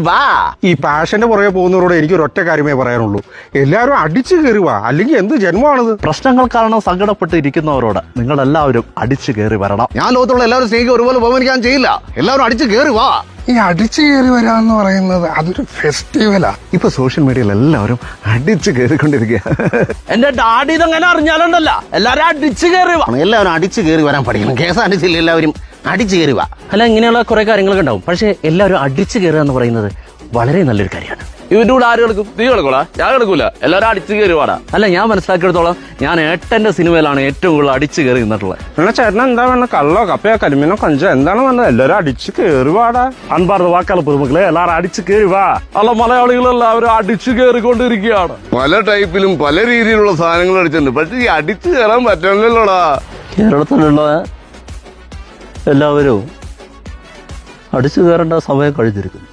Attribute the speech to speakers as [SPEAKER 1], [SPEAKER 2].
[SPEAKER 1] വാ.
[SPEAKER 2] ഈ പാഷന്റെ പുറകെ പോകുന്നവരോട് എനിക്ക് ഒരൊറ്റ കാര്യമേ പറയാനുള്ളൂ, എല്ലാവരും അടിച്ചു കയറി വാ, അല്ലെങ്കിൽ എന്ത് ജന്മമാണിത്?
[SPEAKER 3] പ്രശ്നങ്ങൾ കാരണം സങ്കടപ്പെട്ട് ഇരിക്കുന്നവരോട് നിങ്ങളെല്ലാവരും അടിച്ചു കയറി വരണം.
[SPEAKER 1] ഞാൻ ലോകത്തുള്ള എല്ലാവരും സ്നേഹിക്കുക ഒരുപോലെ ബഹുമാനിക്കാൻ ചെയ്യില്ല. എല്ലാവരും അടിച്ചു കയറി വാ.
[SPEAKER 2] ഈ അടിച്ചു കയറി വരാന്ന് പറയുന്നത് അതൊരു ഫെസ്റ്റിവലാ.
[SPEAKER 3] ഇപ്പൊ സോഷ്യൽ മീഡിയയിൽ എല്ലാവരും അടിച്ചു കയറിക്കൊണ്ടിരിക്കുക.
[SPEAKER 4] എന്റെ ഡാഡി ഇതെങ്ങനെ അറിഞ്ഞാലുണ്ടല്ല, എല്ലാരും അടിച്ചു കയറി വാ.
[SPEAKER 1] എല്ലാവരും അടിച്ചു കയറി വരാൻ പഠിക്കണം. KSRTC എല്ലാവരും അടിച്ചു കയറി വാ.
[SPEAKER 4] അല്ല, ഇങ്ങനെയുള്ള കുറെ കാര്യങ്ങളൊക്കെ ഉണ്ടാവും. പക്ഷെ എല്ലാവരും അടിച്ചു കയറുക എന്ന് പറയുന്നത് വളരെ നല്ലൊരു കാര്യമാണ്. ഇവരുടെ കൂടെ ആര് കിടക്കും? നീ കിടക്കൂടാ, ഞാൻ കിടക്കൂല. എല്ലാവരും അടിച്ചു കയറി വാടാ. അല്ല, ഞാൻ മനസ്സിലാക്കിയെടുത്തോളം ഞാൻ ഏട്ടന്റെ സിനിമയിലാണ് ഏറ്റവും കൂടുതൽ അടിച്ചു കയറി നിന്നിട്ടുള്ളത്.
[SPEAKER 2] എന്നാ ചേട്ടൻ എന്താ വേണം? കള്ളോ കപ്പയോ കരിമീനോ കൊഞ്ചോ എന്താണ് വേണ്ടത്? എല്ലാവരും അടിച്ചു കയറി വാടാ.
[SPEAKER 3] അൻപാർന്ന വാക്കാല പുതുമക്കളെ എല്ലാവരും അടിച്ചു കയറി വാ.
[SPEAKER 4] അല്ല, മലയാളികൾ എല്ലാവരും അടിച്ചു കയറിക്കൊണ്ടിരിക്കുകയാണ്.
[SPEAKER 5] പല ടൈപ്പിലും പല രീതിയിലുള്ള സാധനങ്ങൾ അടിച്ചിട്ടുണ്ട്. പക്ഷെ ഈ അടിച്ചു കയറാൻ പറ്റണല്ലോടാ.
[SPEAKER 4] കേരളത്തിലുള്ള എല്ലാവരും അടിച്ചു കയറേണ്ട സമയം കഴിഞ്ഞിരിക്കുന്നു.